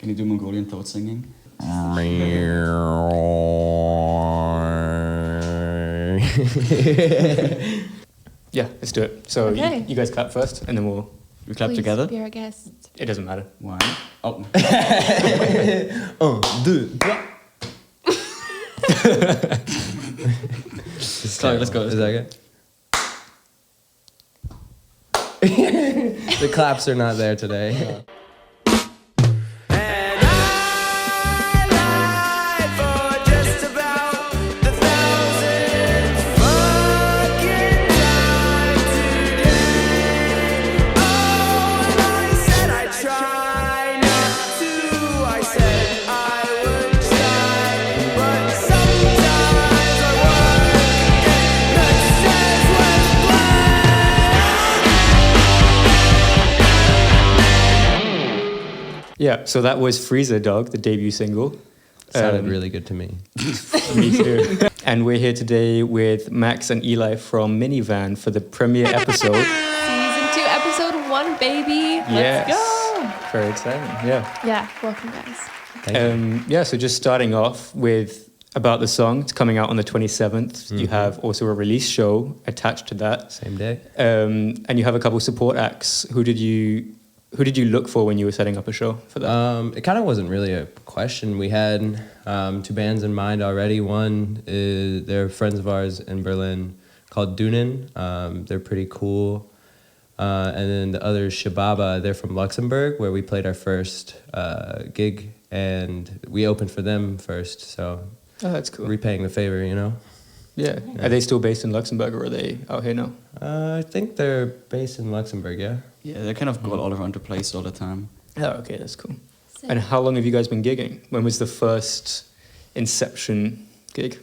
Can you do Mongolian throat singing? Yeah, let's do it. So you guys clap first, and then we clap together. Be our guest. It doesn't matter. Why? Oh. Sorry, let's go. Is that good? The claps are not there today. Yeah, so that was Freezer Dog, the debut single. Sounded really good to me. Me too. And we're here today with Max and Eli from Minivan for the premiere episode. Season 2, episode 1, baby. Let's go. Very exciting, yeah. Yeah, welcome guys. Thank you. Yeah, so just starting off with about the song. It's coming out on the 27th. You have also a release show attached to that. Same day. And you have a couple support acts. Who did you look for when you were setting up a show for that? It kind of wasn't really a question. We had 2 bands in mind already. One is they're friends of ours in Berlin called Dunen. They're pretty cool. And then the other is Shababa. They're from Luxembourg, where we played our first gig, and we opened for them first. So That's cool. repaying the favor, you know? Yeah. Are they still based in Luxembourg, or are they out here now? I think they're based in Luxembourg, yeah. Yeah, they kind of go all around the place all the time. Oh, okay, that's cool. And how long have you guys been gigging? When was the first Inception gig?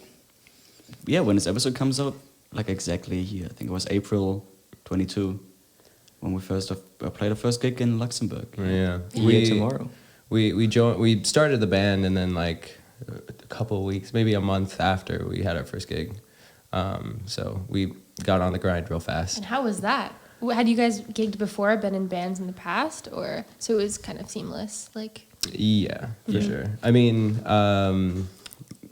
Yeah, when this episode comes out, like exactly here, I think it was April 22, when we first played our first gig in Luxembourg. Yeah. Tomorrow. We started the band, and then like a couple of weeks, maybe a month after we had our first gig. So we got on the grind real fast. And how was that? Had you guys gigged before, been in bands in the past, or so it was kind of seamless, like? Yeah, for sure. I mean, I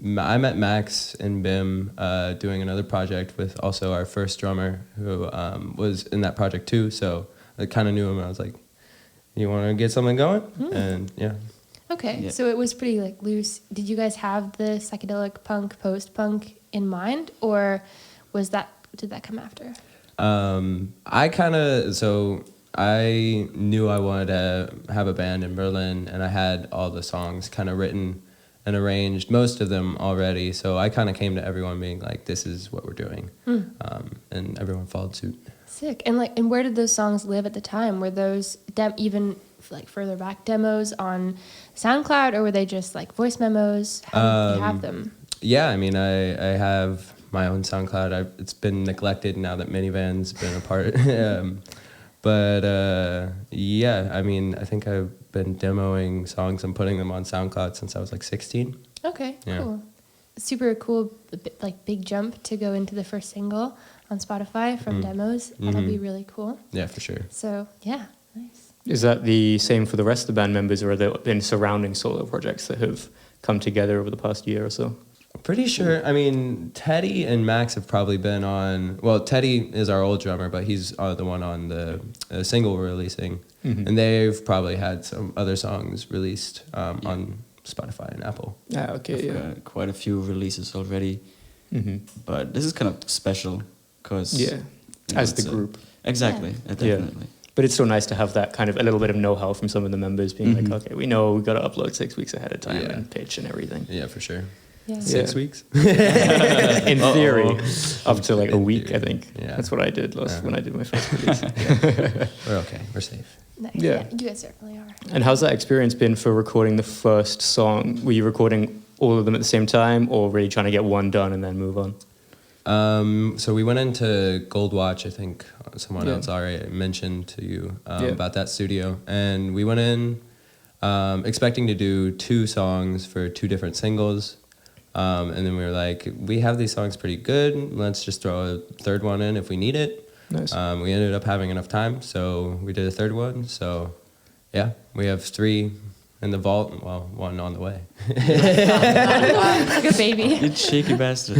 met Max and Bim doing another project with also our first drummer who was in that project too. So I kind of knew him. I was like, "You want to get something going?" And yeah. Okay, Yeah. so it was pretty like loose. Did you guys have the psychedelic punk, post-punk in mind, or did that come after? I knew I wanted to have a band in Berlin, and I had all the songs kind of written and arranged, most of them already. So I kind of came to everyone being like, "This is what we're doing," and everyone followed suit. Sick. And where did those songs live at the time? Were those even like further back demos on SoundCloud, or were they just like voice memos? How did you have them? Yeah, I mean, I have my own SoundCloud. It's been neglected now that Minivan's been a part. Yeah, I mean, I think I've been demoing songs and putting them on SoundCloud since I was like 16. Okay, Yeah. cool. Super cool, like big jump to go into the first single on Spotify from demos. That'll be really cool. Yeah, for sure. So yeah, nice. Is that the same for the rest of the band members, or are there been surrounding solo projects that have come together over the past year or so? Pretty sure. I mean, Teddy and Max have probably been on. Well, Teddy is our old drummer, but he's the one on the single we're releasing, and they've probably had some other songs released on Spotify and Apple. Ah, okay, yeah. Quite a few releases already. But this is kind of special because as the group. Exactly, definitely. But it's so nice to have that kind of a little bit of know-how from some of the members being like, okay, we know we got to upload 6 weeks ahead of time and pitch and everything. Yeah, for sure. Yeah. 6 weeks? In theory, up to like a week, I think. Yeah. That's what I did when I did my first release. We're okay. We're safe. Nice. Yeah. You guys certainly are. And how's that experience been for recording the first song? Were you recording all of them at the same time, or really trying to get one done and then move on? So we went into Gold Watch, I think someone else already mentioned to you about that studio. And we went in expecting to do 2 songs for 2 different singles. And then we were like, we have these songs pretty good. Let's just throw a 3rd one in if we need it. Nice. We ended up having enough time, so we did a 3rd one. So, yeah, we have 3 in the vault. Well, one on the way. Like a baby. You cheeky bastard.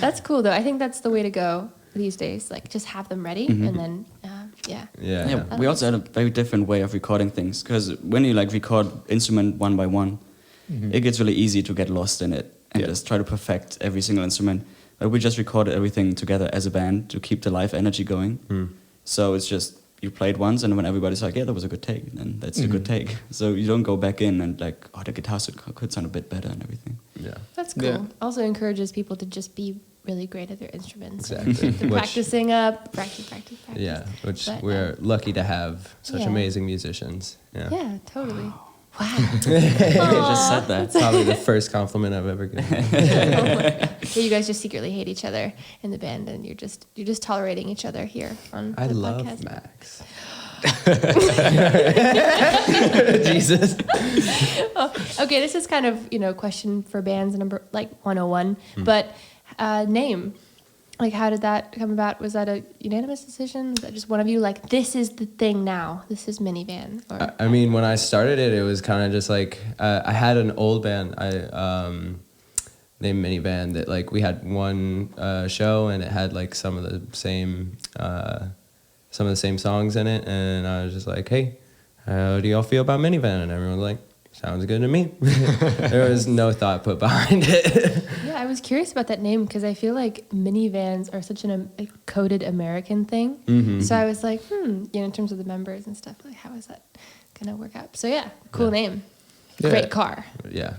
That's cool though. I think that's the way to go these days. Like just have them ready and then yeah. Yeah, we also had a very different way of recording things, because when you like record instrument one by one, it gets really easy to get lost in it and just try to perfect every single instrument. But we just recorded everything together as a band to keep the live energy going. So it's just, you played once, and when everybody's like, yeah, that was a good take, then that's a good take. So you don't go back in and like, oh, the guitar could sound a bit better and everything. Yeah. That's cool. Yeah. Also encourages people to just be really great at their instruments. Exactly. They're practicing up, practice. Yeah, which But, we're lucky to have such Yeah. amazing musicians. Yeah. Yeah, totally. Wow. You just said that. Probably the first compliment I've ever given. Yeah, you guys just secretly hate each other in the band, and you're just tolerating each other here on I the love podcast. Max. Jesus. Okay, this is kind of, question for bands number 101, but name. Like, how did that come about? Was that a unanimous decision? Was that just one of you like, this is the thing now, this is Minivan? Or I mean, when I started it, it was kind of just like, I had an old band named Minivan that like we had one show, and it had like some of the same songs in it, and I was just like, hey, how do y'all feel about Minivan? And everyone was like, sounds good to me. There was no thought put behind it. Yeah, I was curious about that name because I feel like minivans are such a coded American thing. So I was like, in terms of the members and stuff, like how is that gonna work out? So yeah, cool name. Yeah. Great car. Yeah.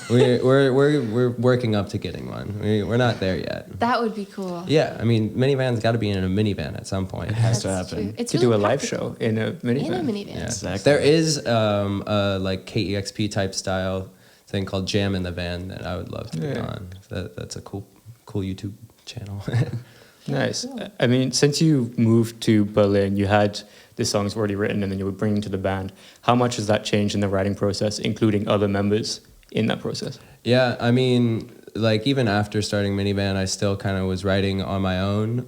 We're working up to getting one. We're not there yet. That would be cool. Yeah, I mean, Minivan's got to be in a minivan at some point. It has to That's happen. true. It's To really do a live practical. show in a minivan. In a minivan. Yeah. Exactly. There is a like KEXP type style thing called Jam in the Van that I would love to be on. That's a cool YouTube channel. Nice. I mean, since you moved to Berlin, you had the songs already written and then you were bringing to the band. How much has that changed in the writing process, including other members in that process? Yeah, I mean, like even after starting Minivan, I still kind of was writing on my own,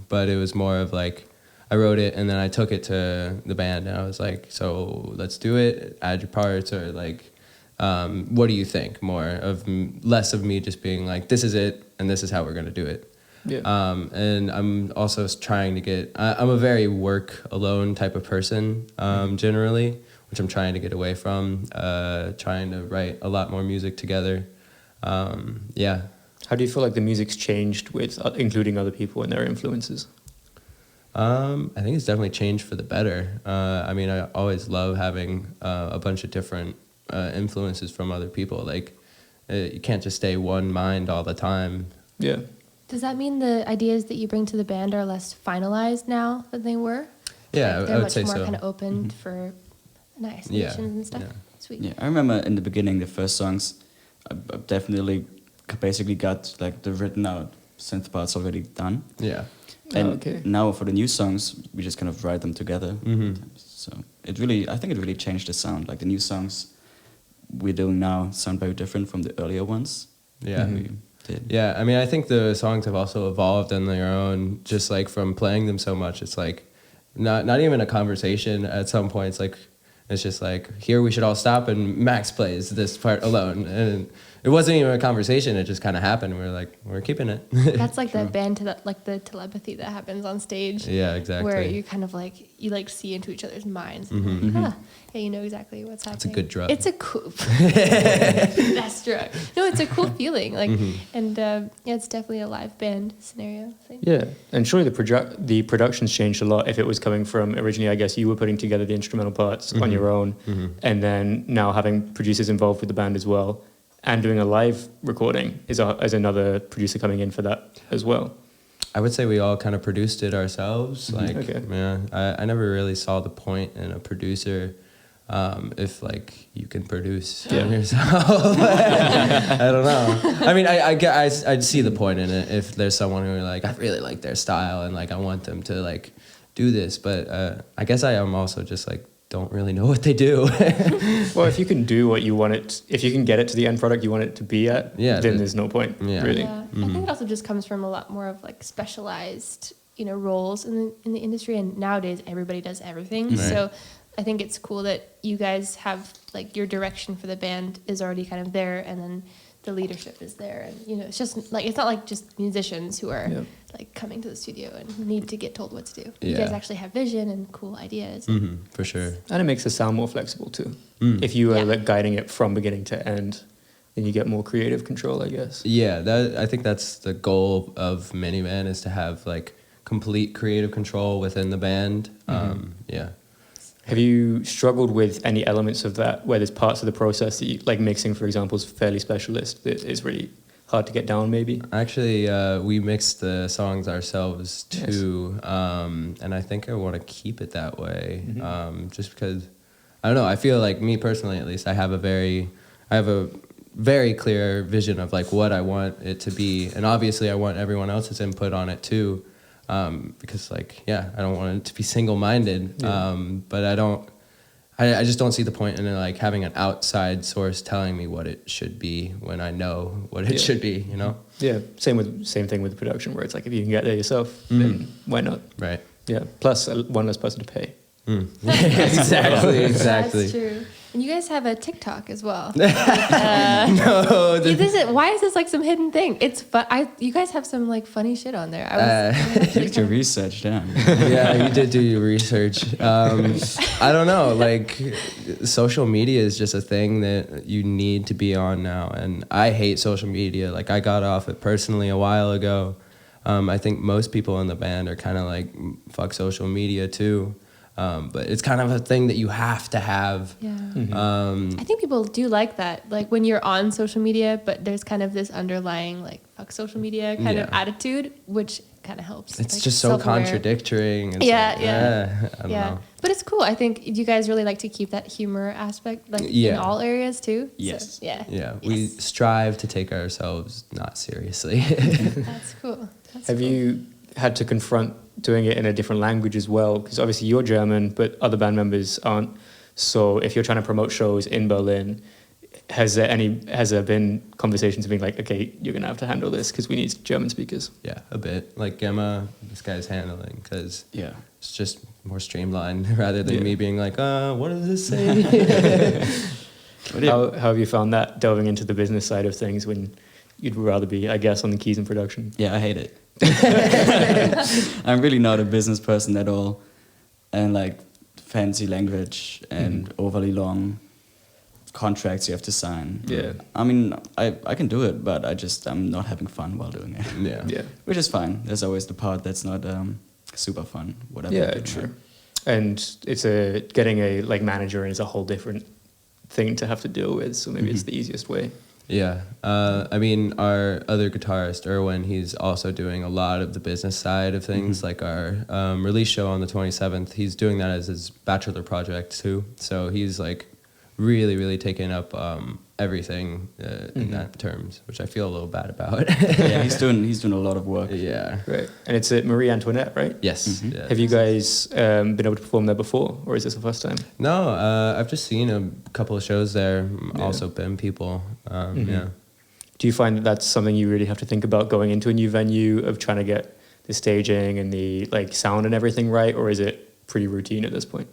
but it was more of like, I wrote it and then I took it to the band and I was like, so let's do it, add your parts, or like, what do you think? Less of me just being like, this is it and this is how we're going to do it. Yeah. And I'm also trying to get, I'm a very work alone type of person, generally, which I'm trying to get away from, trying to write a lot more music together. Yeah. How do you feel like the music's changed with including other people and their influences? I think it's definitely changed for the better. I mean, I always love having a bunch of different influences from other people. Like, you can't just stay one mind all the time. Yeah. Does that mean the ideas that you bring to the band are less finalized now than they were? Yeah, Like they're I would much say more so. kind of open for nice solutions and stuff. Yeah. Sweet. Yeah, I remember in the beginning, the first songs, I definitely basically got like the written out synth parts already done. Yeah. And now for the new songs, we just kind of write them together. So I think it really changed the sound. Like the new songs we're doing now sound very different from the earlier ones. Yeah. We did. Yeah, I mean, I think the songs have also evolved on their own, just like from playing them so much. It's like not even a conversation at some point. It's just like, here we should all stop and Max plays this part alone. And it wasn't even a conversation. It just kind of happened. We were like, we're keeping it. That's like that band like the telepathy that happens on stage. Yeah, exactly. Where you kind of like see into each other's minds. And like, yeah, you know exactly what's happening. It's a good drug. It's a cool best drug. No, it's a cool feeling. Like, and yeah, it's definitely a live band scenario thing. Yeah, and surely the production's changed a lot. If it was coming from originally, I guess you were putting together the instrumental parts on your own, and then now having producers involved with the band as well, and doing a live recording is another producer coming in for that as well. I would say we all kind of produced it ourselves. Like, Okay. yeah, I never really saw the point in a producer if like you can produce yourself. I don't know. I mean, I'd see the point in it if there's someone who like, I really like their style and like I want them to like do this. But I guess I am also just like, don't really know what they do. Well, if you can do what you want it, if you can get it to the end product you want it to be at, then there's no point, really. Yeah, I think it also just comes from a lot more of like specialized, roles in the industry. And nowadays everybody does everything. Right. So I think it's cool that you guys have like your direction for the band is already kind of there, and then the leadership is there, and you know, it's just like, it's not like just musicians who are like coming to the studio and need to get told what to do. You guys actually have vision and cool ideas. For sure. And it makes the sound more flexible too. If you are like guiding it from beginning to end, then you get more creative control, I guess. Yeah, I think that's the goal of Minivan, is to have like complete creative control within the band. Yeah. Have you struggled with any elements of that, where there's parts of the process that you, like mixing, for example, is fairly specialist, that is really hard to get down maybe? Actually, we mixed the songs ourselves too, and I think I want to keep it that way, just because, I don't know, I feel like, me personally at least, I have a very clear vision of like what I want it to be, and obviously I want everyone else's input on it too. Because like, I don't want it to be single-minded, but I just don't see the point in like having an outside source telling me what it should be when I know what it should be, you know? Yeah, same thing with production, where it's like, if you can get there yourself, then why not? Right. Yeah, plus one less person to pay. Exactly. That's true. And you guys have a TikTok as well. No. Why is this like some hidden thing? It's fun. You guys have some like funny shit on there. You did your research, damn. Yeah, you did do your research. I don't know, like, social media is just a thing that you need to be on now, and I hate social media. Like, I got off it personally a while ago. I think most people in the band are kind of like, fuck social media too. But it's kind of a thing that you have to have. Yeah. I think people do like that. Like when you're on social media, but there's kind of this underlying like fuck social media kind of attitude, which kind of helps. It's like, just so contradictory. It's yeah. I don't know. But it's cool. I think you guys really like to keep that humor aspect like in all areas too. Yes. So, yeah. Yeah. We strive to take ourselves not seriously. That's cool. Have you had to confront doing it in a different language as well? Because obviously you're German, but other band members aren't. So if you're trying to promote shows in Berlin, has there been conversations of being like, okay, you're gonna have to handle this because we need German speakers? Yeah, a bit. Like Gemma, this guy's handling, because it's just more streamlined rather than me being like, what does this say? How have you found that, delving into the business side of things, when you'd rather be, I guess, on the keys and production? Yeah, I hate it. I'm really not a business person at all, and like fancy language and overly long contracts you have to sign. Yeah. I mean, I can do it, but I'm not having fun while doing it. Yeah. Which is fine. There's always the part that's not super fun, whatever. Yeah, true. And it's getting a like manager is a whole different thing to have to deal with. So maybe it's the easiest way. Yeah. I mean, our other guitarist, Erwin, he's also doing a lot of the business side of things, like our release show on the 27th. He's doing that as his bachelor project too. So he's like really, really taking up everything in that terms, which I feel a little bad about. Yeah, he's doing a lot of work. Yeah. Right. And it's at Marie Antoinette, right? Yes. Yeah. Have you guys been able to perform there before, or is this the first time? No, I've just seen a couple of shows there. Also been people. Yeah. Do you find that that's something you really have to think about going into a new venue, of trying to get the staging and the like sound and everything right, or is it pretty routine at this point?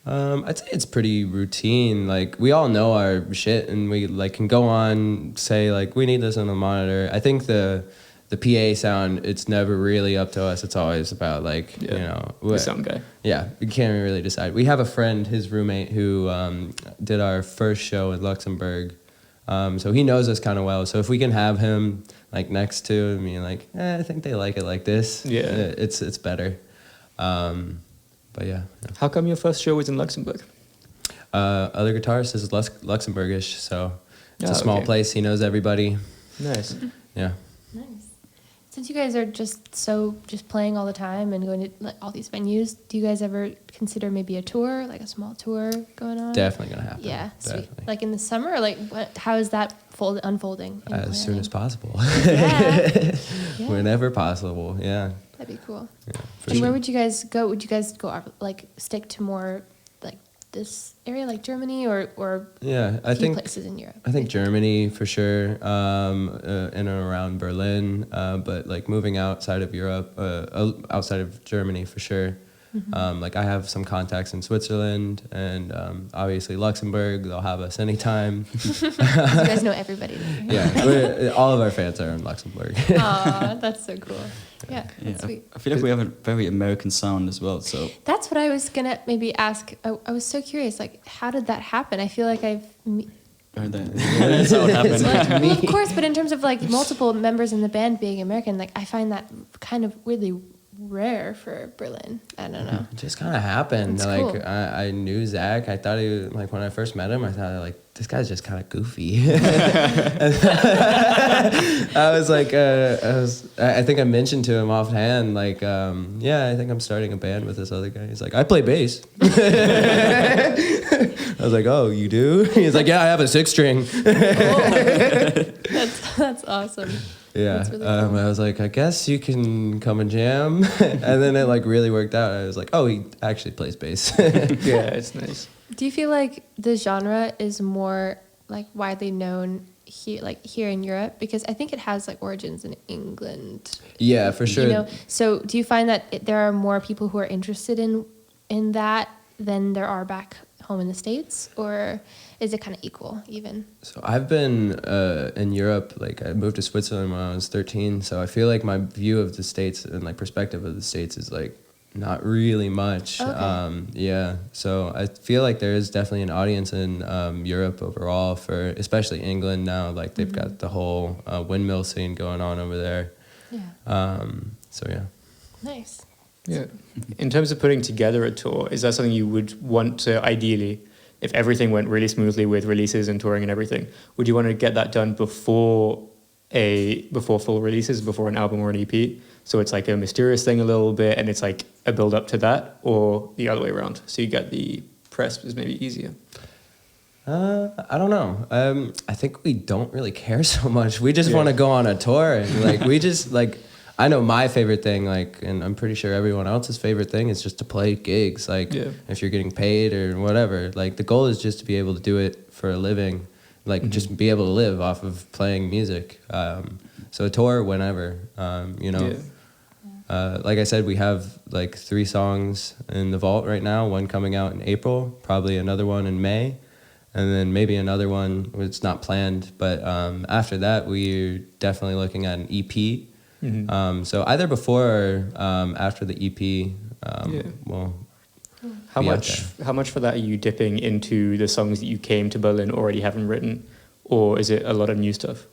I'd say it's pretty routine. Like, we all know our shit, and we like can go on, say like, we need this on the monitor. I think the PA sound, it's never really up to us. It's always about like, you know, the sound guy. Yeah, we can't really decide. We have a friend, his roommate, who did our first show in Luxembourg. So he knows us kind of well. So if we can have him like next to me, like, I think they like it like this. Yeah, it's better. But yeah. How come your first show was in Luxembourg? Other guitarist is Luxembourgish, so it's a small place. He knows everybody. Nice. Yeah. Nice. Since you guys are just playing all the time and going to like, all these venues, do you guys ever consider maybe a tour, like a small tour going on? Definitely gonna happen. Yeah, definitely. sweet. Like in the summer, or like how is that unfolding? As soon as possible. Yeah. Whenever possible. Yeah. That'd be cool. Yeah, And where would you guys go? Would you guys go like stick to more like this area, like Germany, or yeah, a few places in Europe? I think Germany for sure, in and around Berlin, but like moving outside of Europe, outside of Germany for sure. Like I have some contacts in Switzerland and obviously Luxembourg. They'll have us anytime. You guys know everybody there. Yeah, all of our fans are in Luxembourg. Aw, that's so cool. Yeah, that's sweet. I feel like we have a very American sound as well. So That's what I was gonna maybe ask. I was so curious, like, how did that happen? I feel like that's how it happened. well, of course, but in terms of like multiple members in the band being American, like I find that kind of really rare for Berlin. I don't know. It just kind of happened. That's Like cool. I knew Zach. I thought he like when I first met him. I thought like this guy's just kind of goofy. I was like, I think I mentioned to him offhand, like, yeah, I think I'm starting a band with this other guy. He's like, I play bass. I was like, oh, you do? He's like, yeah, I have a 6-string. That's awesome. Yeah. That's really cool. I was like, I guess you can come and jam. And then it like really worked out. I was like, oh, he actually plays bass. Yeah, it's nice. Do you feel like the genre is more like widely known here in Europe? Because I think it has like origins in England. Yeah, for sure. You know, so do you find that there are more people who are interested in that than there are back home in the States, or is it kind of equal even? So I've been in Europe, like I moved to Switzerland when I was 13. So I feel like my view of the States and like perspective of the States is like not really much. Okay. Yeah. So I feel like there is definitely an audience in Europe overall for, especially England now, like they've got the whole windmill scene going on over there. Yeah. So yeah. Nice. Yeah. In terms of putting together a tour, is that something you would want to ideally, if everything went really smoothly with releases and touring and everything, would you want to get that done before full releases, before an album or an EP? So it's like a mysterious thing a little bit and it's like a build up to that, or the other way around? So you get the press is maybe easier. I don't know. I think we don't really care so much. We just want to go on a tour and like we just like. I know my favorite thing, like, and I'm pretty sure everyone else's favorite thing is just to play gigs. Like, if you're getting paid or whatever, like, the goal is just to be able to do it for a living, like, just be able to live off of playing music. So a tour whenever, you know. Like I said, we have like 3 songs in the vault right now. One coming out in April, probably another one in May, and then maybe another one. It's not planned, but after that, we're definitely looking at an EP. So either before or after the EP, we'll How much for that are you dipping into the songs that you came to Berlin already having written, or is it a lot of new stuff?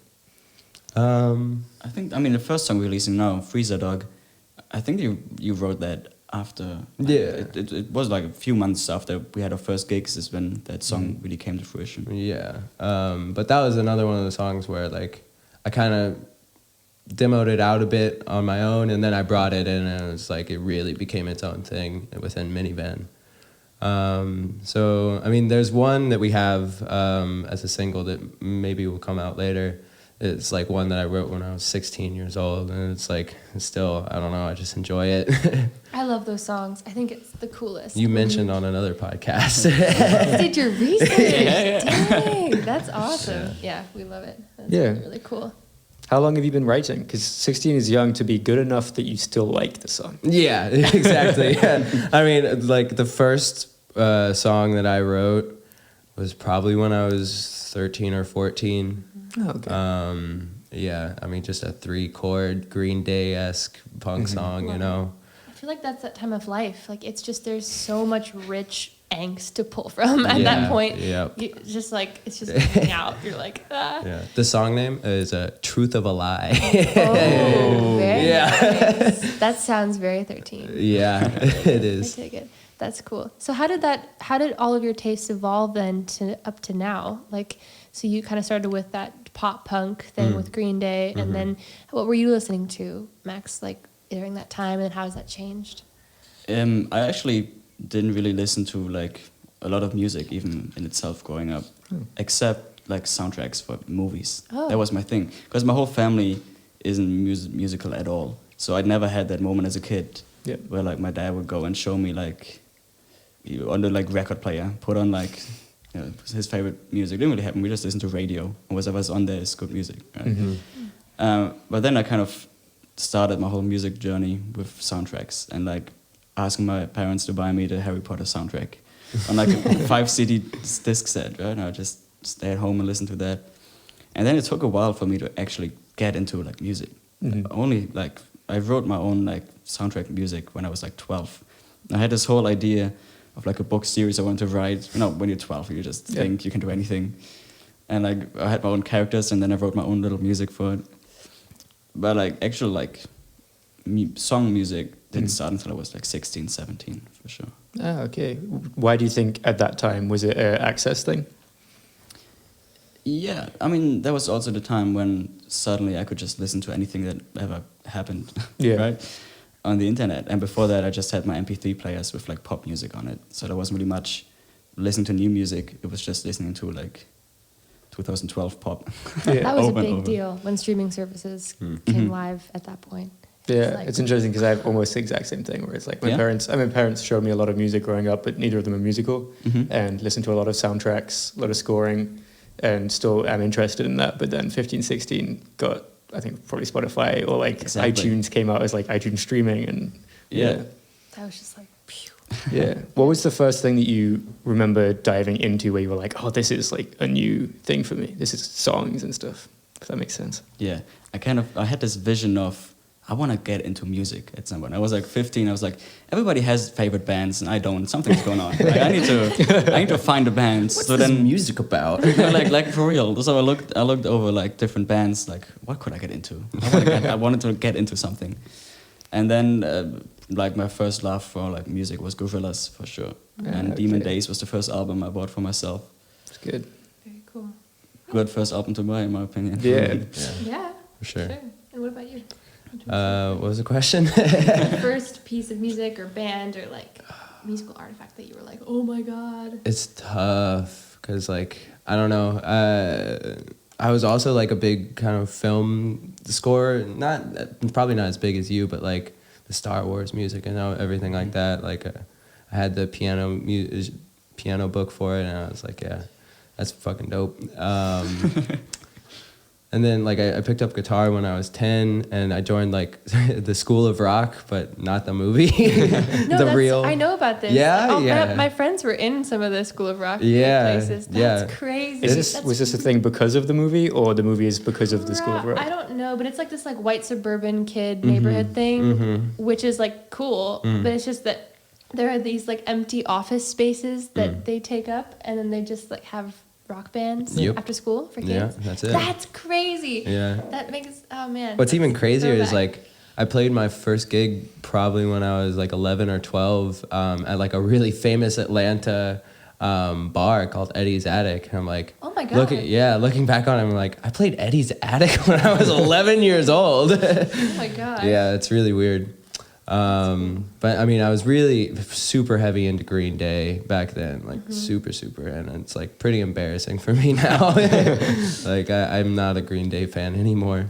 I think, I mean, the first song we're releasing now, Freezer Dog, I think you wrote that after. Yeah. It was like a few months after we had our first gigs is when that song really came to fruition. Yeah. But that was another one of the songs where like I kind of demoed it out a bit on my own, and then I brought it in, and it was like it really became its own thing within Minivan. So I mean, there's one that we have as a single that maybe will come out later. It's like one that I wrote when I was 16 years old, and it's like still, I don't know, I just enjoy it. I love those songs. I think it's the coolest. You mentioned on another podcast. Did your research? Dang, that's awesome. Yeah, we love it. That's really, really cool. How long have you been writing? Because 16 is young to be good enough that you still like the song. Yeah, exactly. Yeah. I mean, like the first song that I wrote was probably when I was 13 or 14. Oh, okay. Yeah, I mean, just a 3-chord Green Day-esque punk song, you know? I feel like that's that time of life. Like, it's just, there's so much rich angst to pull from at that point. Yep. It's just like, it's just coming out. You're like, ah. Yeah. The song name is Truth of a Lie. Oh, very nice. That sounds very 13. Yeah, it is. I take it. That's cool. So how did all of your tastes evolve then to up to now? Like, so you kind of started with that pop punk, then with Green Day, and then what were you listening to, Max, like during that time, and how has that changed? I actually didn't really listen to like a lot of music even in itself growing up, except like soundtracks for movies. Oh. That was my thing, because my whole family isn't musical at all. So I never had that moment as a kid where like my dad would go and show me like on the like record player, put on like his favorite music. It didn't really happen. We just listened to radio, and whatever's on there is good music. Right? But then I kind of started my whole music journey with soundtracks, and like asking my parents to buy me the Harry Potter soundtrack on like a 5 CD disc set, right? And I just stay at home and listen to that. And then it took a while for me to actually get into like music. Only like I wrote my own like soundtrack music when I was like 12. I had this whole idea of like a book series I wanted to write. You know, when you're 12, you just think you can do anything. And like I had my own characters, and then I wrote my own little music for it. But like actual like song music didn't start until I was like 16, 17 for sure. Ah, okay. Why do you think at that time, was it an access thing? Yeah, I mean, that was also the time when suddenly I could just listen to anything that ever happened, right, on the internet. And before that, I just had my MP3 players with like pop music on it. So there wasn't really much listening to new music. It was just listening to like 2012 pop. That was a big deal when streaming services came live at that point. Yeah, it's interesting because I have almost the exact same thing where it's like my parents showed me a lot of music growing up, but neither of them are musical, and listened to a lot of soundtracks, a lot of scoring, and still am interested in that. But then 15, 16 got, I think, probably Spotify or like iTunes came out as like iTunes streaming, and that was just like, phew. Yeah. What was the first thing that you remember diving into where you were like, oh, this is like a new thing for me. This is songs and stuff. If that makes sense. Yeah. I had this vision of, I want to get into music at some point. I was like 15. I was like, everybody has favorite bands and I don't. Something's going on. Like, I need to find a band. What's this music about? like for real. So I looked over like different bands. Like, what could I get into? I wanted to get into something. And then like my first love for like music was Gorillaz for sure. And Demon Days was the first album I bought for myself. That's good. Very cool. Good first album to buy, in my opinion. Yeah. For sure. And what about you? What was the question? First piece of music or band or like musical artifact that you were like, oh my god. It's tough because like I don't know. I was also like a big kind of film score. Probably not as big as you, but like the Star Wars music and everything like that. Like I had the piano book for it, and I was like, yeah, that's fucking dope. And then like I picked up guitar when I was 10, and I joined like the School of Rock, but not the movie. I know about this. Yeah. My friends were in some of the School of Rock places. That's crazy. Was this a thing because of the movie, or the movie is because of the School of Rock? I don't know, but it's like this like white suburban kid neighborhood thing, which is like cool, but it's just that there are these like empty office spaces that they take up, and then they just like have rock bands after school for kids. Yeah, that's it. That's crazy. Yeah. That makes, oh man. What's even crazier is like I played my first gig probably when I was like 11 or 12 at like a really famous Atlanta bar called Eddie's Attic. And I'm like, oh my God. Looking back on it, I'm like, I played Eddie's Attic when I was 11 years old. Oh my God. Yeah, it's really weird. But I mean, I was really super heavy into Green Day back then, like super, and it's like pretty embarrassing for me now. Like I'm not a Green Day fan anymore.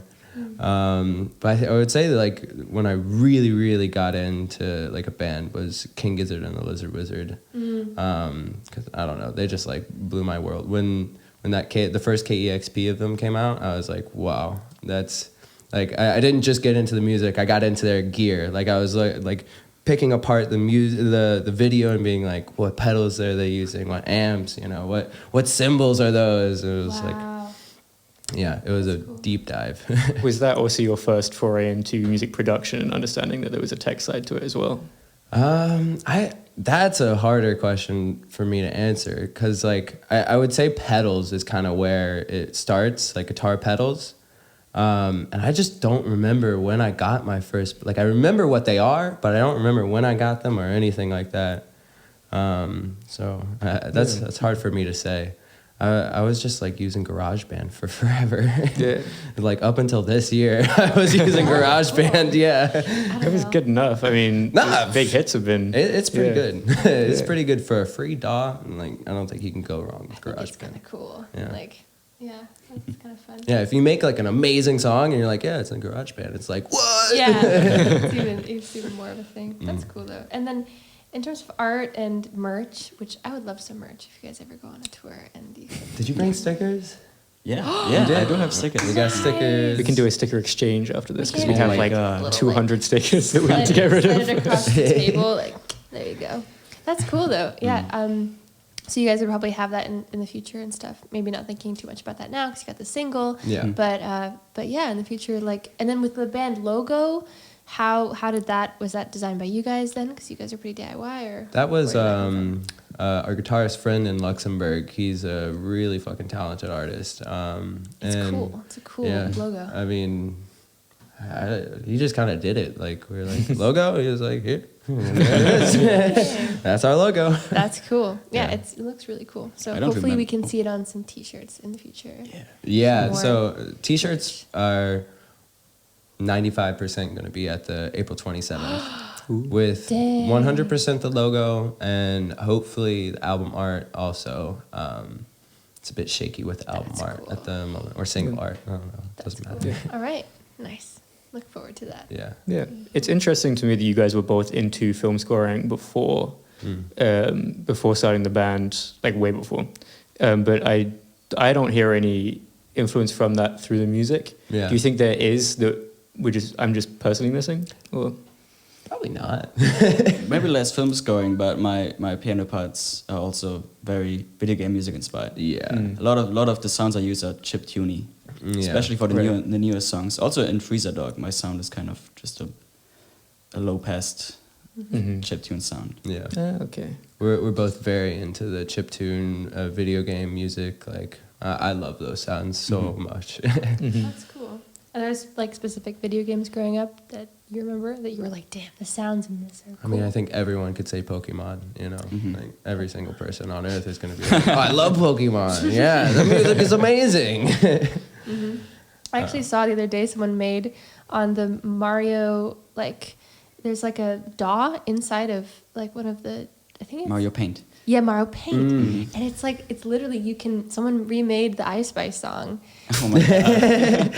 But I would say that like when I really got into like a band was King Gizzard and the Lizard Wizard. 'Cause I don't know, they just like blew my world. When the first KEXP of them came out, I was like, wow, that's like I didn't just get into the music, I got into their gear. Like I was like picking apart the music, the video, and being like, what pedals are they using? What amps? You know, what cymbals are those? It was it was a deep dive. Was that also your first foray into music production and understanding that there was a tech side to it as well? That's a harder question for me to answer, because like I would say pedals is kind of where it starts, like guitar pedals. And I just don't remember when I got my first, like I remember what they are, but I don't remember when I got them or anything like that. That's hard for me to say. I was just like using GarageBand for forever. Yeah. Like up until this year, I was using GarageBand. Yeah. It was good enough. I mean, big hits have been. It's pretty good. It's pretty good for a free DAW. And like, I don't think you can go wrong with GarageBand. It's kind of cool. Yeah. Like, yeah, that's kind of fun. Yeah, if you make like an amazing song and you're like, yeah, it's in GarageBand, it's like, what? Yeah, it's even more of a thing. That's cool though. And then in terms of art and merch, which I would love some merch if you guys ever go on a tour and you could, Did you bring stickers? Yeah, I do have stickers. We got stickers. We can do a sticker exchange after this because we Okay. have Oh my like God. 200 stickers that we need to get rid Slide of. it across the table. Like, there you go. That's cool though. Yeah. So you guys would probably have that in the future and stuff. Maybe not thinking too much about that now because you got the single. Yeah. But yeah, in the future, like, and then with the band logo, how did that, was that designed by you guys then? Because you guys are pretty DIY, or That was where did that come from? our guitarist friend in Luxembourg. He's a really fucking talented artist. It's and cool. It's a cool yeah, logo. I mean, he just kind of did it. Like, we were like, logo? He was like, here. There it is. That's our logo. That's cool. Yeah, Yeah. it looks really cool. So I don't hopefully we remember- can see it on some T-shirts in the future. Yeah, More so t-shirts are 95% going to be at the April 27th with Dang. 100% the logo and hopefully the album art also. It's a bit shaky with album That's art cool. at the moment, or single art. I don't know. That's Doesn't cool. matter. All right, nice. Look forward to that. Yeah. Yeah, it's interesting to me that you guys were both into film scoring before starting the band, like way before. But I don't hear any influence from that through the music. Yeah. Do you think there is that I'm just personally missing? Or Probably not. Maybe less film scoring, but my piano parts are also very video game music inspired. Yeah. A lot of the sounds I use are chip tuney, Yeah. especially for Right. the newer songs. Also in Freezer Dog, my sound is kind of just a low passed chip tune sound. Yeah. okay. We're both very into the chiptune video game music. Like, I love those sounds so much. That's cool. Are there like specific video games growing up that you remember that you were like, damn, the sounds in this are cool? I mean, I think everyone could say Pokemon, you know? Like, every single person on Earth is going to be like, oh, I love Pokemon. Yeah, the music is amazing. I actually saw the other day someone made on the Mario, like, there's like a DAW inside of like one of the, I think it's Mario Paint. Yeah, Mario Paint. And it's like, it's literally, someone remade the I Spy song. Oh my god.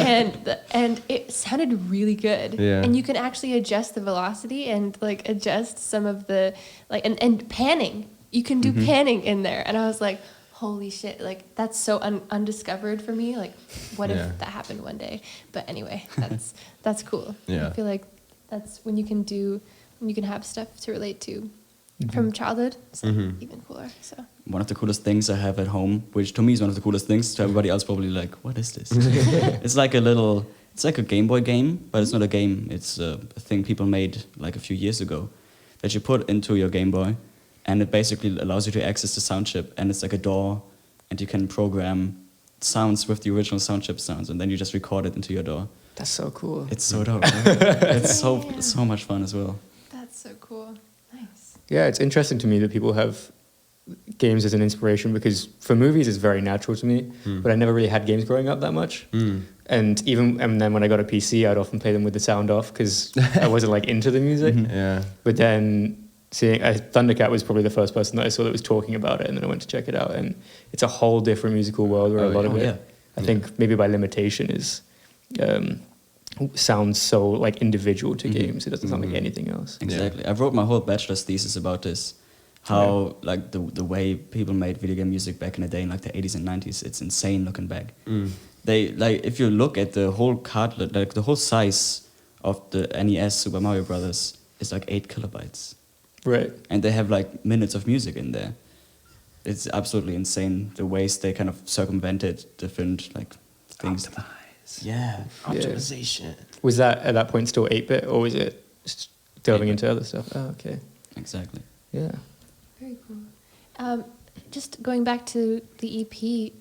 and it sounded really good. Yeah. And you can actually adjust the velocity and like adjust some of the, like, and panning. You can do panning in there. And I was like, holy shit, like that's so undiscovered for me. Like, what Yeah. if that happened one day? But anyway, that's cool. Yeah. I feel like that's when you can have stuff to relate to from childhood. It's like even cooler. So One of the coolest things I have at home, which to me is one of the coolest things, to everybody else probably like, what is this? It's like a Game Boy game, but it's not a game. It's a thing people made like a few years ago that you put into your Game Boy, and it basically allows you to access the sound chip, and it's like a DAW, and you can program sounds with the original sound chip sounds, and then you just record it into your DAW. That's so cool. It's so dope. Right? It's so much fun as well. that's so cool. Nice. Yeah, it's interesting to me that people have games as an inspiration because for movies it's very natural to me, but I never really had games growing up that much. And then when I got a PC, I'd often play them with the sound off because I wasn't like into the music. Yeah. But then Thundercat was probably the first person that I saw that was talking about it, and then I went to check it out, and it's a whole different musical world where a lot of it, I think maybe by limitation is sounds so like individual to games. It doesn't sound like anything else. Exactly. I wrote my whole bachelor's thesis about this. How like the way people made video game music back in the day in like the 80s and 90s, it's insane looking back. They like if you look at the whole cartlet, like the whole size of the NES Super Mario Brothers is like 8 kilobytes. Right. And they have like minutes of music in there. It's absolutely insane the ways they kind of circumvented different like things. Yeah. Optimization. Was that at that point still 8-bit, or was it delving into other stuff? Oh, okay. Exactly. Yeah. Very cool. Just going back to the EP,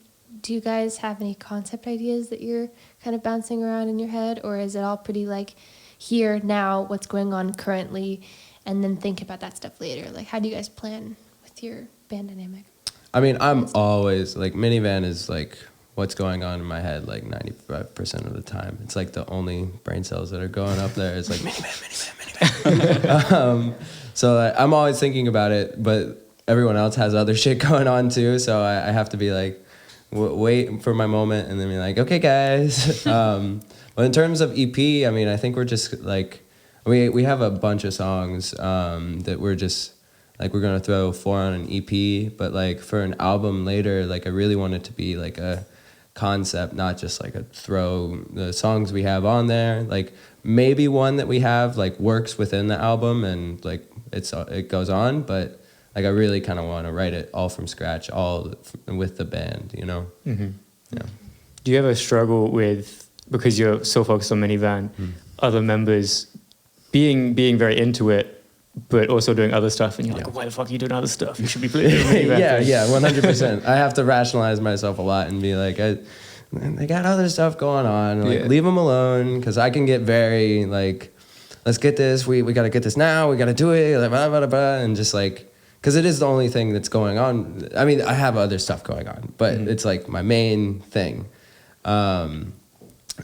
do you guys have any concept ideas that you're kind of bouncing around in your head, or is it all pretty like here now, what's going on currently, and then think about that stuff later? Like, how do you guys plan with your band dynamic? I mean, I'm always like Minivan is like what's going on in my head like 95% of the time. It's like the only brain cells that are going up there. It's like Minivan. So I'm always thinking about it, but everyone else has other shit going on too. So I have to be like, wait for my moment and then be like, okay, guys. But in terms of EP, I mean, I think we're just like, we have a bunch of songs that we're just like, we're going to throw 4 on an EP, but like for an album later, like I really want it to be like a concept, not just like a throw the songs we have on there. Like maybe one that we have like works within the album and like it goes on, but like I really kind of want to write it all from scratch, all with the band, you know. Mm-hmm. Yeah. Do you ever struggle with, because you're so focused on Minivan, other members being very into it, but also doing other stuff, and you're like, why the fuck are you doing other stuff? You should be playing Minivan. Yeah, 100%. I have to rationalize myself a lot and be like, they got other stuff going on. Like, leave them alone, because I can get very like, let's get this. We got to get this now. We got to do it. Like, blah, blah, blah, blah, and just like, because it is the only thing that's going on. I mean, I have other stuff going on, but it's like my main thing.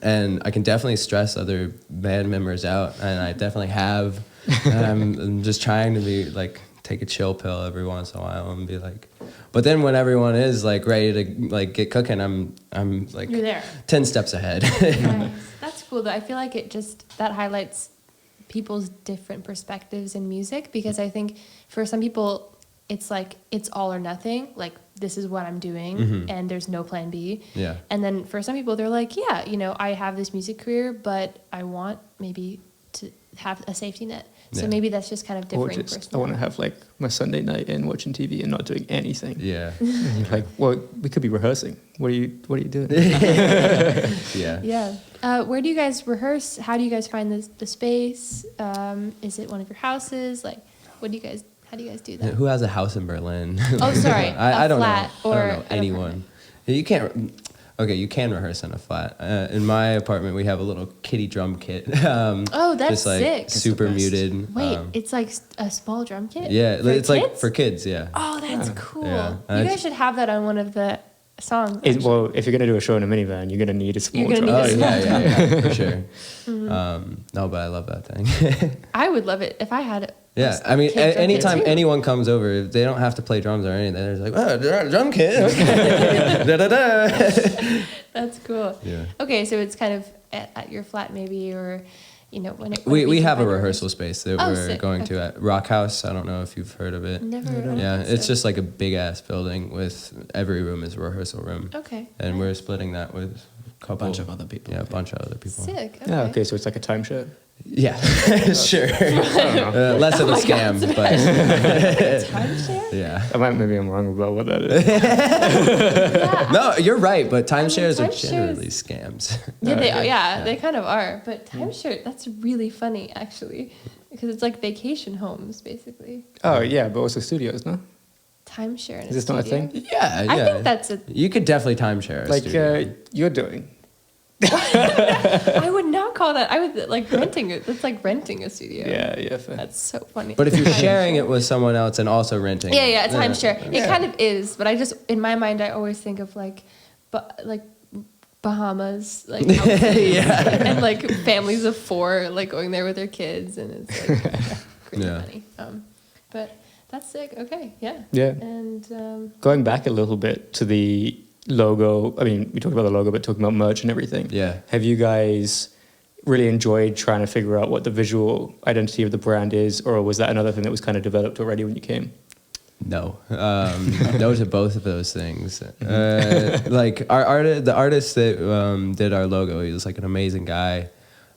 And I can definitely stress other band members out, and I definitely have. And I'm just trying to be like, take a chill pill every once in a while and be like, but then when everyone is like ready to like get cooking, I'm like, You're there. 10 steps ahead. Nice. That's cool though. I feel like that highlights people's different perspectives in music, because I think for some people it's like it's all or nothing, like this is what I'm doing and there's no plan B. Yeah. And then for some people they're like, yeah, I have this music career, but I want maybe to have a safety net. So maybe that's just kind of differing. I want to have like my Sunday night and watching TV and not doing anything. Yeah. And you're like, well, we could be rehearsing. What are you doing? Yeah. Yeah. Where do you guys rehearse? How do you guys find the space? Is it one of your houses? Like, how do you guys do that? Who has a house in Berlin? Oh, sorry. I don't flat know. or I don't know anyone. You can't. Okay, you can rehearse in a flat. In my apartment, we have a little kiddie drum kit. Oh, that's just like sick. super muted. Wait, it's like a small drum kit? Yeah, for it's kids? like for kids. Yeah. Oh, that's cool. Yeah. You guys should have that on one of the songs. Well, if you're going to do a show in a minivan, you're going to need a small drum. Oh, yeah, for sure. No, but I love that thing. I would love it if I had it. Yeah, I mean, kid drum kit anytime too. anyone comes over, they don't have to play drums or anything. They're just like, oh, drum kit. Okay. Da-da-da. That's cool. Yeah. Okay, so it's kind of at your flat maybe, or when it. We have a rehearsal space that we're sick. going to at Rock House. I don't know if you've heard of it. Never. I don't Yeah, think it's so. just like a big ass building with every room is a rehearsal room. Okay. And we're splitting that with a couple, bunch of other people. Yeah, a bunch of other people. Sick. Okay. Yeah, okay, so it's like a timeshare. Yeah, sure. Less of a scam, but Timeshare? yeah. Maybe I'm wrong about what that is. Yeah. No, you're right, but timeshares are timeshares- generally scams. Yeah, they are. Yeah, they kind of are. But timeshare, that's really funny actually, because it's like vacation homes basically. Oh, yeah, but also studios, no? Timeshare. Is this not a thing? Yeah, I think that's a. You could definitely timeshare. a Like studio. you're doing. I would not call that. I would like renting it. That's like renting a studio. Yeah, fair. That's so funny. But if you're sharing it with someone else and also renting, Yeah, a timeshare. It kind of is, but I just in my mind I always think of like Bahamas, like and like families of 4 like going there with their kids, and it's like crazy funny. But that's sick. Okay, yeah. Yeah. And Going back a little bit to the logo, I mean, we talked about the logo, but talking about merch and everything. Yeah. Have you guys really enjoyed trying to figure out what the visual identity of the brand is, or was that another thing that was kind of developed already when you came? No, no to both of those things. Like the artist that did our logo, he was like an amazing guy,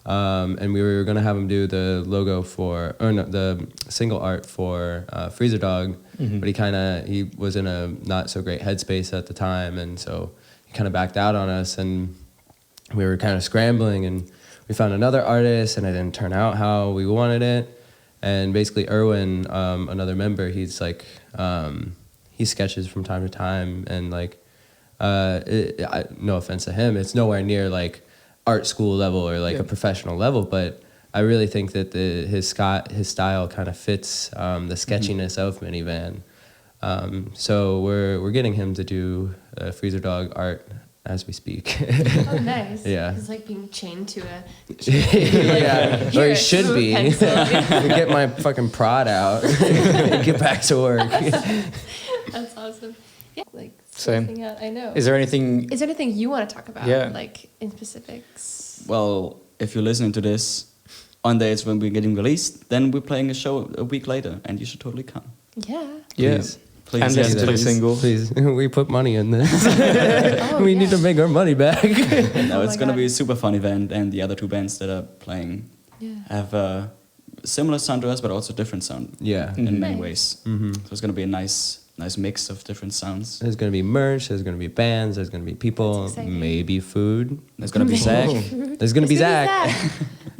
and we were gonna have him do the logo the single art for Freezer Dog, but he was in a not so great headspace at the time, and so he kind of backed out on us, and we were kind of scrambling, and we found another artist, and it didn't turn out how we wanted it. And basically Erwin, another member, he's like, he sketches from time to time, and like, no offense to him, it's nowhere near like art school level or like a professional level, but I really think that his style kind of fits the sketchiness of Minivan. So we're getting him to do Freezer Dog art as we speak. oh, nice. Yeah. It's like being chained to a. Yeah, or he should smooth be. pencil. Get my fucking prod out and get back to work. That's awesome. Yeah, like Same. something out. I know. Is there anything? Is there anything you want to talk about? Yeah. Like in specifics. Well, if you're listening to this on days when we're getting released, then we're playing a show a week later, and you should totally come. Yeah. Yeah. Please. Please, And yes, listen to the please. single. Please, we put money in this. Oh, we yeah. need to make our money back. No, Oh it's my gonna God. be a super fun event, and the other two bands that are playing Yeah. have a similar sound to us, but also different sound Yeah. in many Nice. ways. Mm-hmm. So it's gonna be a nice mix of different sounds. There's gonna be merch. There's gonna be bands. There's gonna be people. That's exciting. Maybe food. There's gonna be Zach. There's gonna be Zach.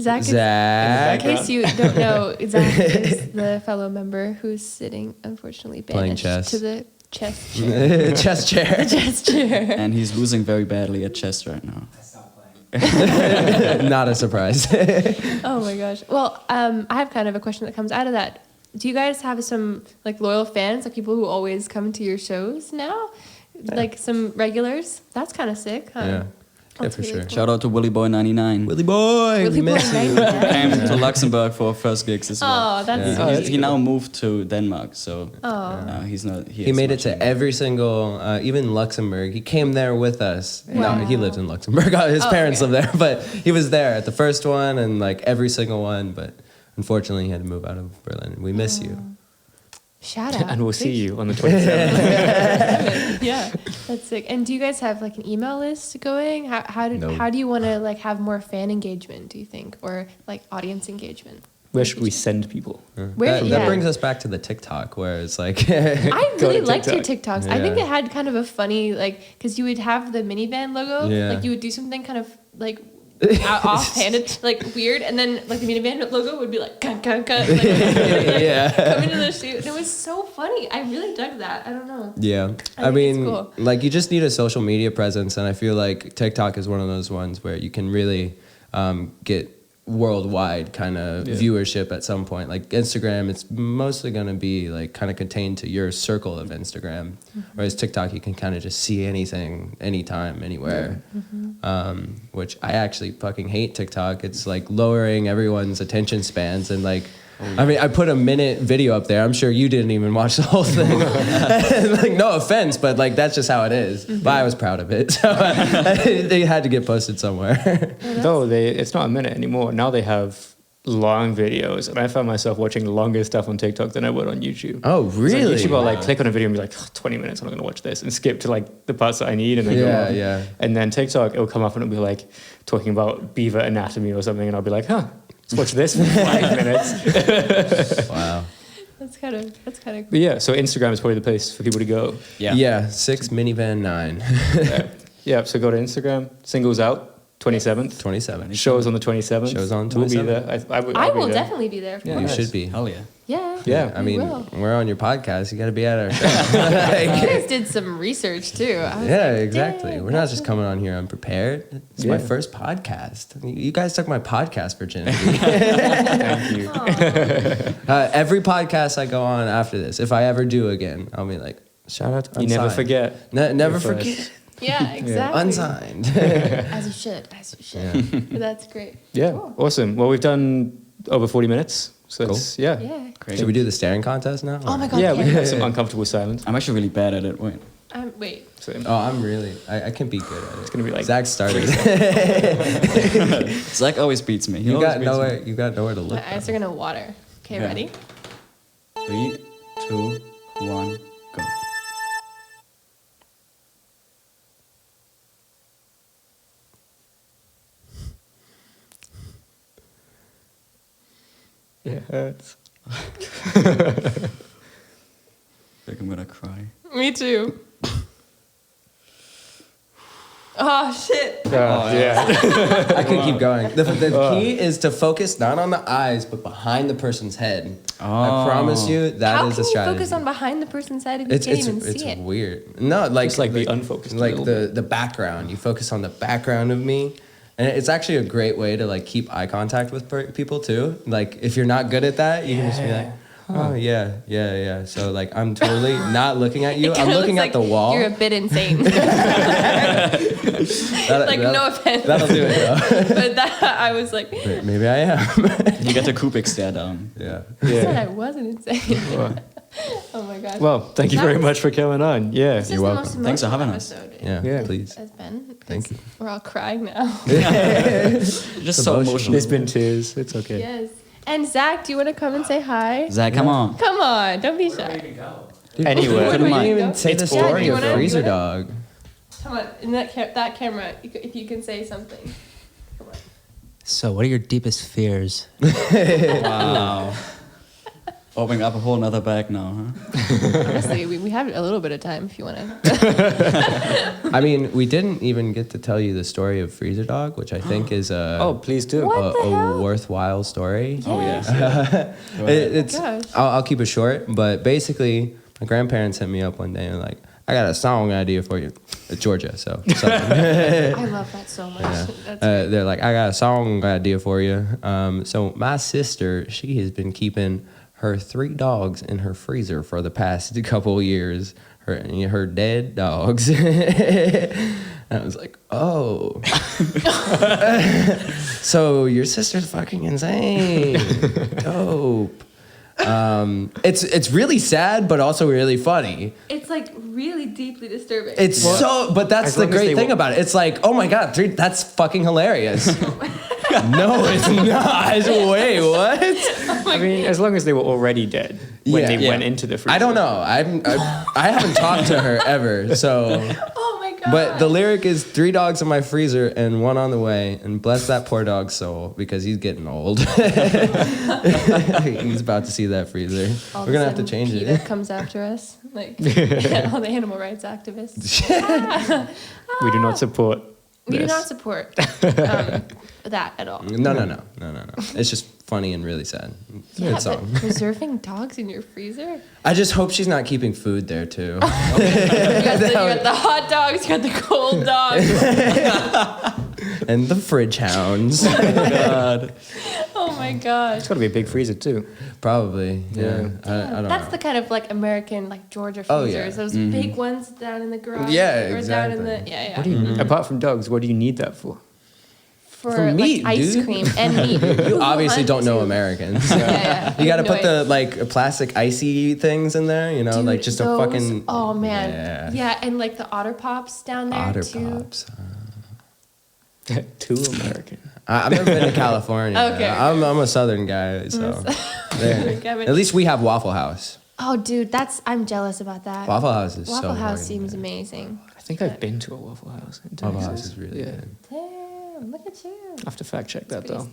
Zach. is, Zach. in case you don't know, Zach is the fellow member who's sitting, unfortunately, Playing banished chess. to the chess chair. Chest chair. Chess chair. And he's losing very badly at chess right now. Not a surprise. Oh my gosh. Well, I have kind of a question that comes out of that. Do you guys have some like loyal fans, like people who always come to your shows now? Like some regulars? That's kind of sick, huh? Yeah. That's for really sure. cool. Shout out to Willy Boy 99. Willy boy, Willy we miss Boy you. 99. Came to Luxembourg for our first gigs as well. Oh, that's Yeah. so Oh, He- sweet. he now moved to Denmark, so Oh. he's not here. He as made it much to anymore. every single, even Luxembourg. He came there with us. Wow. No, he lives in Luxembourg. His Oh, parents okay. live there, but he was there at the first one and like every single one. But unfortunately, he had to move out of Berlin. We miss you. Shout out. And we'll see you on the 27th. Yeah, that's sick. And do you guys have like an email list going? No. How do you want to like have more fan engagement? Do you think, or like audience engagement? Where should we send people? Where- That yeah. brings us back to the TikTok, where it's like, I Go really to liked your TikTok. TikToks. I think Yeah. it had kind of a funny like because you would have the minivan logo, Yeah. like you would do something kind of like offhanded, like weird, and then like the minivan logo would be like cut, like, Yeah. come into the shoot. And it was so funny. I really dug that. I don't know. yeah. I I think it's mean, cool. like you just need a social media presence, and I feel like TikTok is one of those ones where you can really get worldwide kind of viewership at some point. Like Instagram, it's mostly going to be like kind of contained to your circle of Instagram, whereas TikTok, you can kind of just see anything, anytime, anywhere. Which I actually fucking hate TikTok. It's like lowering everyone's attention spans and like. I mean, I put a minute video up there. I'm sure you didn't even watch the whole thing. Like, no offense, but like that's just how it is. But I was proud of it, so they had to get posted somewhere. Though it's not a minute anymore. Now they have long videos, and I found myself watching longer stuff on TikTok than I would on YouTube. Oh, It's really? like YouTube, I'll like click on a video and be like, 20 minutes, I'm not gonna watch this, and skip to like the parts that I need, and then go Yeah, on. yeah. And then TikTok, it'll come up and it'll be like talking about beaver anatomy or something, and I'll be like, let's watch this for 5 minutes. Wow. That's kind of cool. But yeah, so Instagram is probably the place for people to go. Yeah. 6 Minivan 9. Yeah, so go to Instagram. Singles out, 27th. 27. Shows on the 27th. Shows on We'll be 27th. there. I I'll be will there. definitely be there. Of Yeah, You course. should be. Hell yeah. Yeah. Yeah. I we mean, will. we're on your podcast. You got to be at our show. You guys did some research too. I was Yeah, like, exactly. dang, We're not that's just really- coming on here unprepared. It's my Yeah. first podcast. You guys took my podcast virginity. Thank you. Every podcast I go on after this, if I ever do again, I'll be like, shout out to You never Unsigned. forget. Never Your first. forget. Yeah, exactly. Unsigned. As you should. As you should. But that's great. Yeah, Cool. awesome. Well, we've done over 40 minutes. So Cool. it's, yeah. Yeah. Great. Should we do the staring contest now? Oh my god. Yeah, we can yeah. have some uncomfortable silence. I'm actually really bad at it. Wait. Wait. So Oh, I'm really. I can be good at it. it's going to be like... Zach started. Zach always beats me. He You always got beats nowhere. me. You got nowhere to look. My eyes are gonna water. Okay, Yeah. ready? 3, 2, 1, go. It hurts. I think I'm gonna cry. Me too. Oh shit. Yeah. I can keep going. The key is to focus not on the eyes, but behind the person's head. I promise you that How is can a you strategy. focus on behind the person's head if you can't even see it? weird. No, like Just like be unfocused a Like little the background. You focus on the background of me. And it's actually a great way to like keep eye contact with people too. Like if you're not good at that, you can just be like, oh yeah. So like I'm totally not looking at you. It I'm kinda looking looks at the like wall. You're a bit insane. Like no offense, That'll do it though. but that I was like, I Maybe I am. You get the Kubik stare down. Yeah. said Yeah. I wasn't insane. Well, Oh my gosh. well, thank you That very was- much for coming on. Yeah. This is You're the welcome. most Thanks for emotional having us. episode Yeah. Please. has been. Thank because We're all crying now. Just so emotional. There's been tears. It's okay. Yes. And Zach, do you want to come and say hi? Zach, come on. Come on, don't be shy. Anywhere. Couldn't We mind. didn't even say the Yeah, story you of wanna- Freezer you wanna- Dog. Come on, in that camera, if you can say something. Come on. So, what are your deepest fears? Wow. Opening up a whole nother bag now, huh? Honestly, we have a little bit of time if you want to. I mean, we didn't even get to tell you the story of Freezer Dog, which I think is Oh, please do. What? the a hell? worthwhile story. Oh, yes. Go ahead. It's gosh. I'll keep it short, but basically, my grandparents hit me up one day and like, I got a song idea for you, Georgia. So I love that so much. That's great. they're like, I got a song idea for you. So my sister, she has been keeping her 3 dogs in her freezer for the past couple of years. Her dead dogs. And I was like, oh. So your sister's fucking insane. Dope. It's really sad, but also really funny. It's like really deeply disturbing. It's but that's As the long as great they thing wa- about it. It's like, oh my God, dude, that's fucking hilarious. No, it's not. Wait, what? I mean, as long as they were already dead when Yeah. they Yeah. went into the freezer. I don't know. I haven't talked to her ever, so. Oh my god. But the lyric is 3 dogs in my freezer and 1 on the way, and bless that poor dog's soul because he's getting old. He's about to see that freezer. All of We're a gonna have to sudden, change PETA it. comes after us, like all the animal rights activists. We do not support We do this. not support that at all. No. It's just funny and really sad. It's a Yeah, good song. but preserving dogs in your freezer? I just hope she's not keeping food there too. You got the hot dogs, you got the cold dogs. And the fridge hounds. God. Oh my gosh. It's got to be a big freezer too. Probably. Yeah. I don't That's know. the kind of like American like Georgia Oh, freezers. yeah. Those big ones down in the garage. Yeah, or down in the exactly. What do you apart from dogs? What do you need that for? for meat, like ice dude. cream and meat. You obviously hunt don't know too. Americans. Yeah. You gotta No put the idea. like plastic icy things in there, you know, Dude, like just those- a fucking Oh man. Yeah, and like the otter pops down there otter too. pops. Too American. I've never been to California. Okay. I'm a southern guy, so there. Kevin. At least we have Waffle House. Oh, dude, I'm jealous about that. Waffle House is Waffle so House fucking seems good. amazing. I think I've been to a Waffle House in Texas. Waffle House is really Yeah. good. Damn, look at you. I have to fact check that though.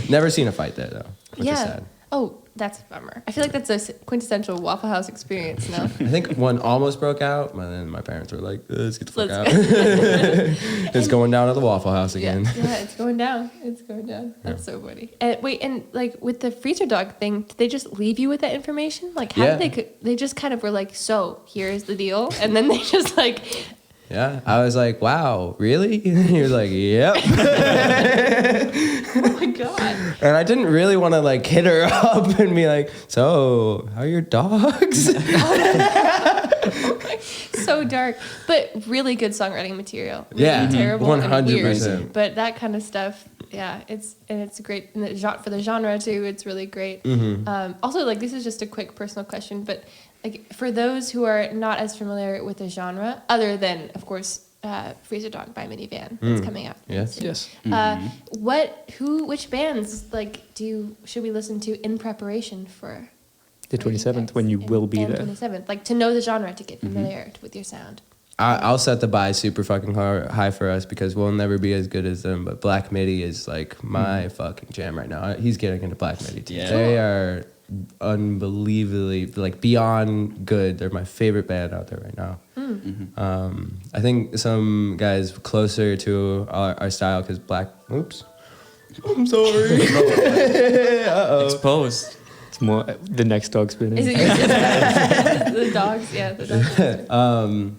Never seen a fight there though, which is Yeah. sad. Oh, that's a bummer. I feel like that's a quintessential Waffle House experience now. I think one almost broke out, but then my parents were like, "Let's get the fuck out." Let's It's going down at the Waffle House Yeah, again. yeah, it's going down. It's going down. That's so funny. And wait, and like with the freezer dog thing, did they just leave you with that information? Like, how Yeah. did they just kind of were like, so here's the deal, and then they just like, Yeah, I was like, "Wow, really?" He was like, "Yep." oh my god, And I didn't really want to like hit her up and be like, "So, how are your dogs?" so dark, but really good songwriting material. Really Yeah, terrible 100%. and weird, but that kind of stuff. Yeah, it's great and for the genre too. It's really great. Also, like this is just a quick personal question, but like for those who are not as familiar with the genre, other than of course Freezer Dog by Minivan that's coming out. Yes. soon. Yes. Which bands like should we listen to in preparation for The 27th when you will be there. 27th, like to know the genre, to get familiar with your sound. I'll set the buy super fucking high for us because we'll never be as good as them. But Black Midi is like my fucking jam right now. He's getting into Black Midi too. Yeah. They are unbelievably like beyond good. They're my favorite band out there right now. I think some guys closer to our style because Oops. I'm sorry. Exposed. It's more the next dog spinning. Is it the dogs? Yeah, the dogs.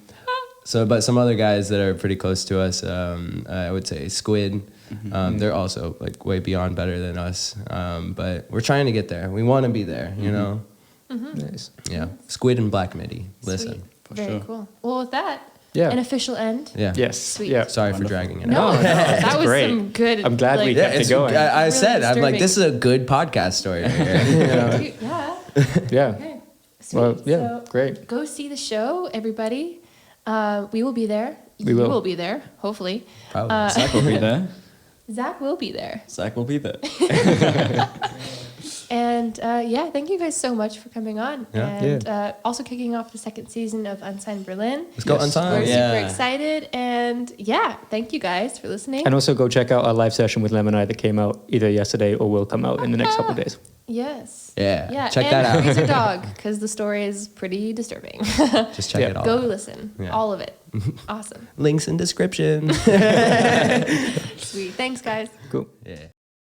But some other guys that are pretty close to us, I would say Squid. They're also like way beyond better than us. But we're trying to get there. We want to be there, you know? Nice. Yeah. Squid and Black Midi. Listen. Sweet. For Very sure. cool. Well, with that, Yeah. an official end. Yeah. Yes. Sweet. Yeah. Sorry for Wonderful. dragging it No, out. that was great. some good. I'm glad we like, kept it going. I Really said, I'm like, disturbing. this is a good podcast story right here. You know? Yeah. Yeah. Okay. Sweet. Well, yeah. So, Great. go see the show, everybody. We will be there. We You will. will be there, hopefully. Probably. Zach will be there. Zach will be there. Zach will be there. And yeah, thank you guys so much for coming on. Yeah. And also kicking off the second season of Unsigned Berlin. Let's go Unsigned. We're Yeah. super excited. And yeah, thank you guys for listening. And also go check out our live session with Lem and I that came out either yesterday or will come out in the next couple of days. Yes. Yeah. Check and that out. Freeze Your Dog, because the story is pretty disturbing. Just check Yeah. it all Go out. listen. Yeah. All of it. Awesome. Links in description. Sweet. Thanks, guys. Cool. Yeah.